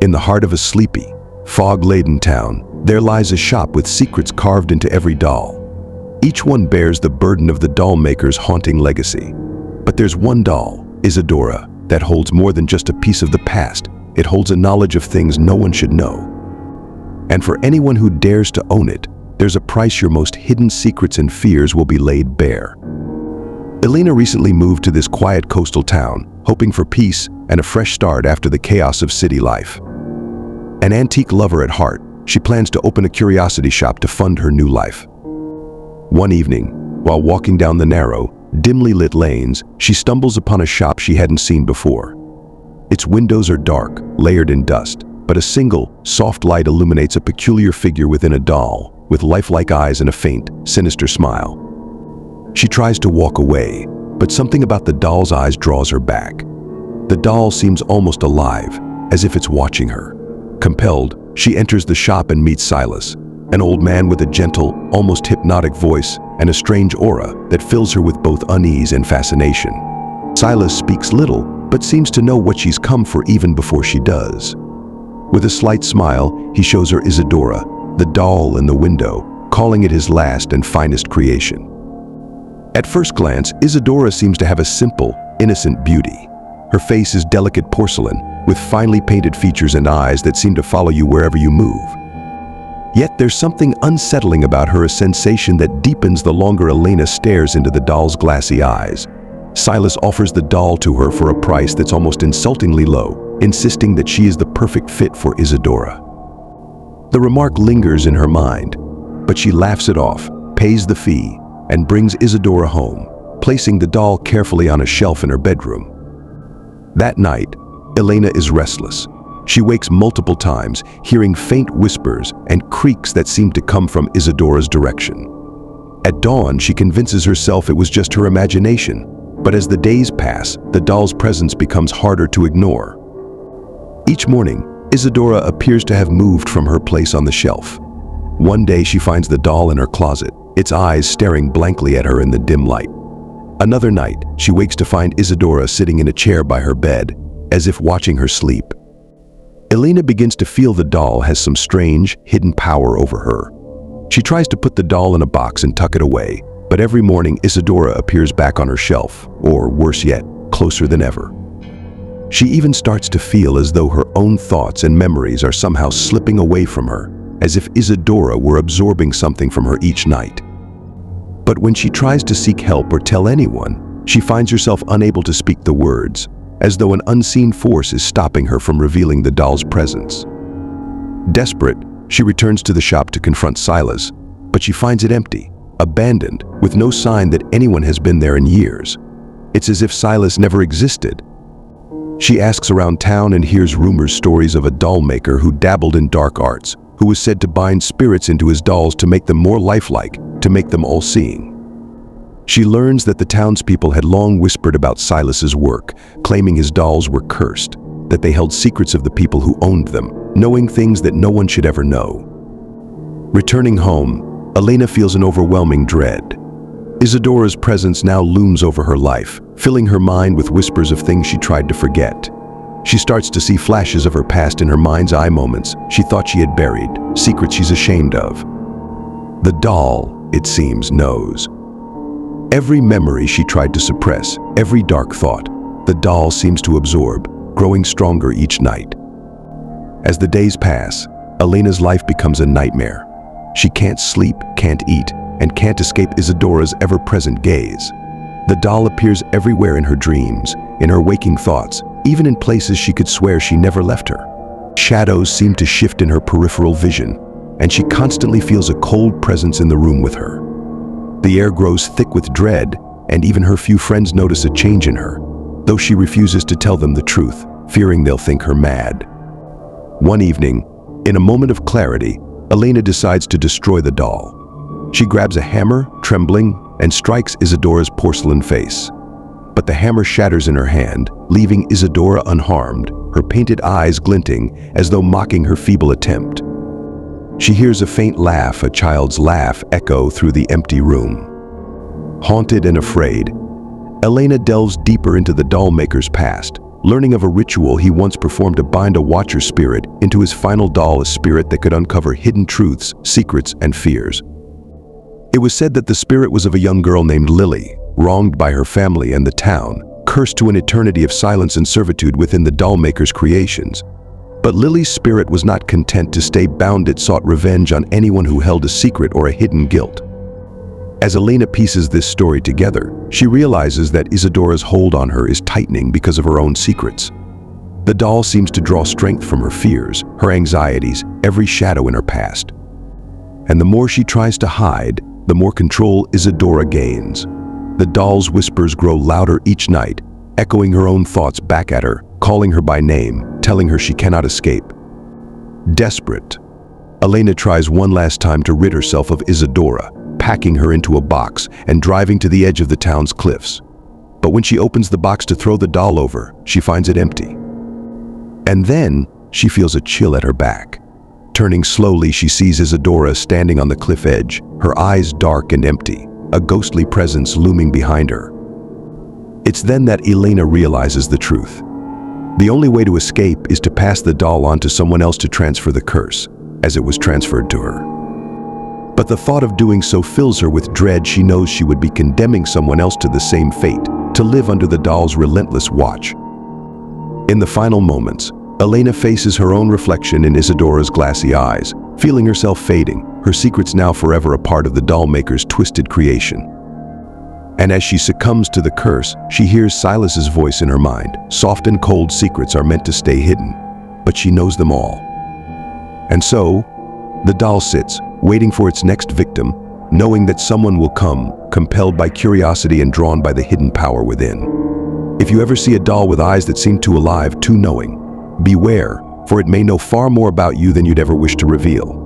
In the heart of a sleepy, fog-laden town, there lies a shop with secrets carved into every doll. Each one bears the burden of the doll maker's haunting legacy. But there's one doll, Isadora, that holds more than just a piece of the past. It holds a knowledge of things no one should know. And for anyone who dares to own it, there's a price. Your most hidden secrets and fears will be laid bare. Elena recently moved to this quiet coastal town, hoping for peace and a fresh start after the chaos of city life. An antique lover at heart, she plans to open a curiosity shop to fund her new life. One evening, while walking down the narrow, dimly lit lanes, she stumbles upon a shop she hadn't seen before. Its windows are dark, layered in dust, but a single, soft light illuminates a peculiar figure within a doll, with lifelike eyes and a faint, sinister smile. She tries to walk away, but something about the doll's eyes draws her back. The doll seems almost alive, as if it's watching her. Compelled, she enters the shop and meets Silas, an old man with a gentle, almost hypnotic voice and a strange aura that fills her with both unease and fascination. Silas speaks little, but seems to know what she's come for even before she does. With a slight smile, he shows her Isadora, the doll in the window, calling it his last and finest creation. At first glance, Isadora seems to have a simple, innocent beauty. Her face is delicate porcelain, with finely painted features and eyes that seem to follow you wherever you move. Yet there's something unsettling about her, a sensation that deepens the longer Elena stares into the doll's glassy eyes. Silas offers the doll to her for a price that's almost insultingly low, insisting that she is the perfect fit for Isadora. The remark lingers in her mind, but she laughs it off, pays the fee, and brings Isadora home, placing the doll carefully on a shelf in her bedroom. That night, Elena is restless. She wakes multiple times, hearing faint whispers and creaks that seem to come from Isadora's direction. At dawn, she convinces herself it was just her imagination, but as the days pass, the doll's presence becomes harder to ignore. Each morning, Isadora appears to have moved from her place on the shelf. One day she finds the doll in her closet, its eyes staring blankly at her in the dim light. Another night, she wakes to find Isadora sitting in a chair by her bed, as if watching her sleep. Elena begins to feel the doll has some strange, hidden power over her. She tries to put the doll in a box and tuck it away, but every morning Isadora appears back on her shelf, or worse yet, closer than ever. She even starts to feel as though her own thoughts and memories are somehow slipping away from her, as if Isadora were absorbing something from her each night. But when she tries to seek help or tell anyone, she finds herself unable to speak the words, as though an unseen force is stopping her from revealing the doll's presence. Desperate, she returns to the shop to confront Silas, but she finds it empty, abandoned, with no sign that anyone has been there in years. It's as if Silas never existed. She asks around town and hears stories of a doll maker who dabbled in dark arts, who was said to bind spirits into his dolls to make them more lifelike, to make them all-seeing. She learns that the townspeople had long whispered about Silas's work, claiming his dolls were cursed, that they held secrets of the people who owned them, knowing things that no one should ever know. Returning home, Elena feels an overwhelming dread. Isadora's presence now looms over her life, filling her mind with whispers of things she tried to forget. She starts to see flashes of her past in her mind's eye, moments she thought she had buried, secrets she's ashamed of. The doll, it seems, knows. Every memory she tried to suppress, every dark thought, the doll seems to absorb, growing stronger each night. As the days pass, Elena's life becomes a nightmare. She can't sleep, can't eat, and can't escape Isadora's ever-present gaze. The doll appears everywhere in her dreams, in her waking thoughts, even in places she could swear she never left her. Shadows seem to shift in her peripheral vision, and she constantly feels a cold presence in the room with her. The air grows thick with dread, and even her few friends notice a change in her, though she refuses to tell them the truth, fearing they'll think her mad. One evening, in a moment of clarity, Elena decides to destroy the doll. She grabs a hammer, trembling, and strikes Isadora's porcelain face. But the hammer shatters in her hand, leaving Isadora unharmed, her painted eyes glinting as though mocking her feeble attempt. She hears a faint laugh, a child's laugh, echo through the empty room. Haunted and afraid, Elena delves deeper into the doll maker's past, learning of a ritual he once performed to bind a watcher spirit into his final doll, a spirit that could uncover hidden truths, secrets, and fears. It was said that the spirit was of a young girl named Lily, wronged by her family and the town, cursed to an eternity of silence and servitude within the doll-maker's creations. But Lily's spirit was not content to stay bound. It sought revenge on anyone who held a secret or a hidden guilt. As Elena pieces this story together, she realizes that Isadora's hold on her is tightening because of her own secrets. The doll seems to draw strength from her fears, her anxieties, every shadow in her past. And the more she tries to hide, the more control Isadora gains. The doll's whispers grow louder each night, echoing her own thoughts back at her, calling her by name, telling her she cannot escape. Desperate, Elena tries one last time to rid herself of Isadora, packing her into a box and driving to the edge of the town's cliffs. But when she opens the box to throw the doll over, she finds it empty. And then she feels a chill at her back. Turning slowly, she sees Isadora standing on the cliff edge, her eyes dark and empty, a ghostly presence looming behind her. It's then that Elena realizes the truth. The only way to escape is to pass the doll on to someone else to transfer the curse, as it was transferred to her. But the thought of doing so fills her with dread. She knows she would be condemning someone else to the same fate, to live under the doll's relentless watch. In the final moments, Elena faces her own reflection in Isadora's glassy eyes, feeling herself fading, her secrets now forever a part of the doll-maker's twisted creation. And as she succumbs to the curse, she hears Silas's voice in her mind. Soft and cold secrets are meant to stay hidden, but she knows them all. And so, the doll sits, waiting for its next victim, knowing that someone will come, compelled by curiosity and drawn by the hidden power within. If you ever see a doll with eyes that seem too alive, too knowing, beware, for it may know far more about you than you'd ever wish to reveal.